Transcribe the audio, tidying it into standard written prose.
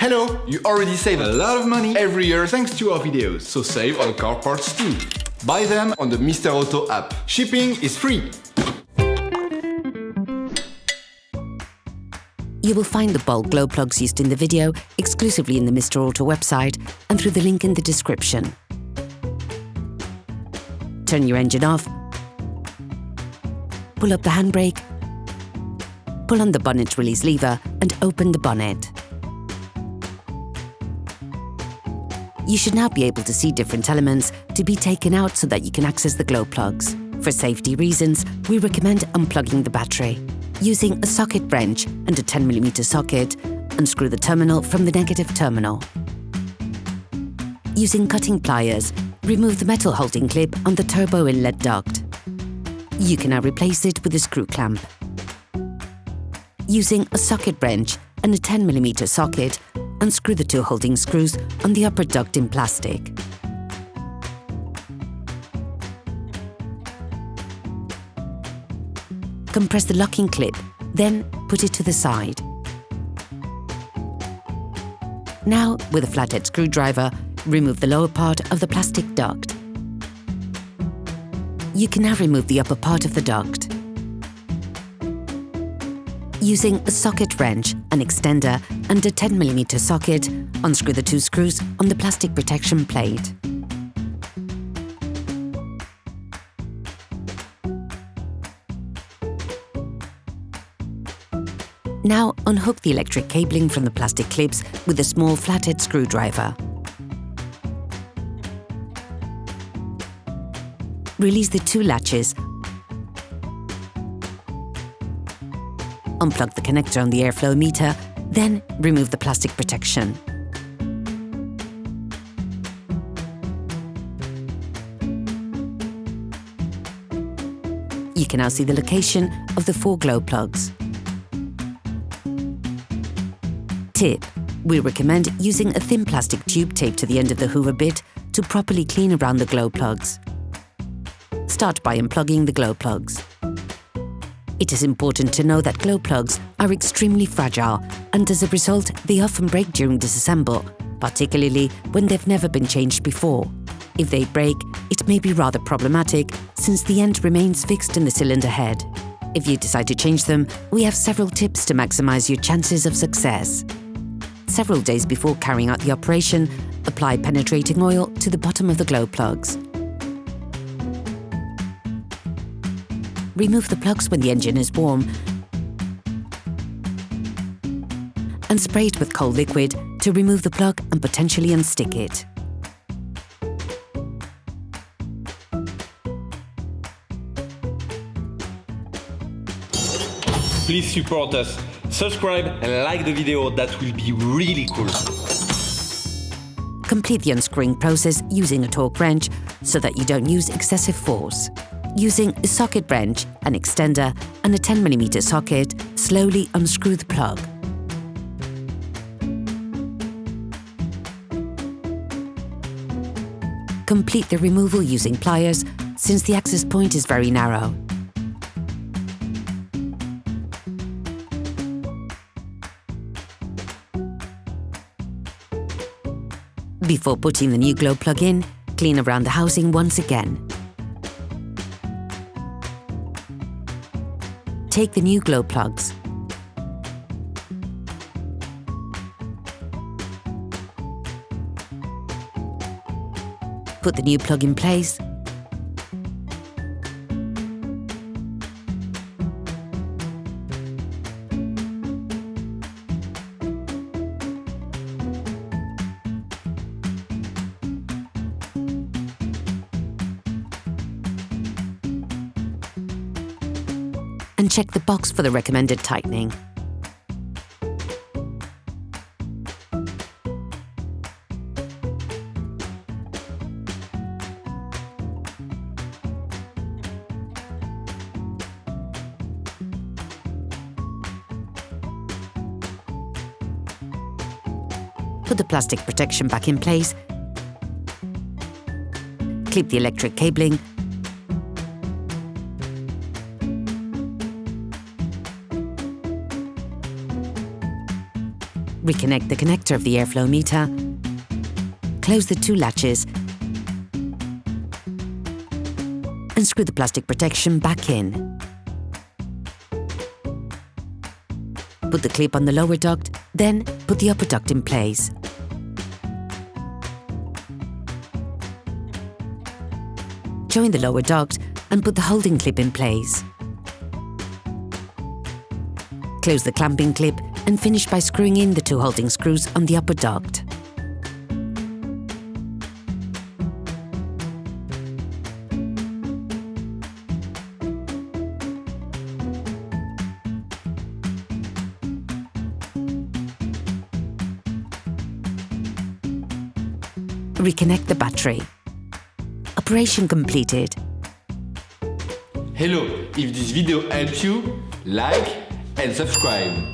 Hello! You already save a lot of money every year thanks to our videos, so save on car parts too. Buy them on the Mr. Auto app. Shipping is free! You will find the bulk glow plugs used in the video exclusively in the Mr. Auto website and through the link in the description. Turn your engine off, pull up the handbrake, pull on the bonnet release lever and open the bonnet. You should now be able to see different elements to be taken out so that you can access the glow plugs. For safety reasons, we recommend unplugging the battery. Using a socket wrench and a 10mm socket, unscrew the terminal from the negative terminal. Using cutting pliers, remove the metal holding clip on the turbo inlet duct. You can now replace it with a screw clamp. Using a socket wrench and a 10mm socket, unscrew the two holding screws on the upper duct in plastic. Compress the locking clip, then put it to the side. Now, with a flathead screwdriver, remove the lower part of the plastic duct. You can now remove the upper part of the duct. Using a socket wrench, an extender and a 10mm socket, unscrew the two screws on the plastic protection plate. Now unhook the electric cabling from the plastic clips with a small flathead screwdriver. Release the two latches. Unplug the connector on the airflow meter, then remove the plastic protection. You can now see the location of the 4 glow plugs. Tip: we recommend using a thin plastic tube taped to the end of the hoover bit to properly clean around the glow plugs. Start by unplugging the glow plugs. It is important to know that glow plugs are extremely fragile and as a result they often break during disassemble, particularly when they've never been changed before. If they break, it may be rather problematic since the end remains fixed in the cylinder head. If you decide to change them, we have several tips to maximize your chances of success. Several days before carrying out the operation, apply penetrating oil to the bottom of the glow plugs. Remove the plugs when the engine is warm and spray it with cold liquid to remove the plug and potentially unstick it. Please support us. Subscribe and like the video, that will be really cool. Complete the unscrewing process using a torque wrench so that you don't use excessive force. Using a socket wrench, an extender and a 10mm socket, slowly unscrew the plug. Complete the removal using pliers since the access point is very narrow. Before putting the new glow plug in, clean around the housing once again. Take the new glow plugs. Put the new plug in place. And check the box for the recommended tightening. Put the plastic protection back in place. Clip the electric cabling. Reconnect the connector of the airflow meter. Close the two latches and screw the plastic protection back in. Put the clip on the lower duct, then put the upper duct in place. Join the lower duct and put the holding clip in place. Close the clamping clip and finish by screwing in the two holding screws on the upper duct. Reconnect the battery. Operation completed. Hello, if this video helped you, like and subscribe.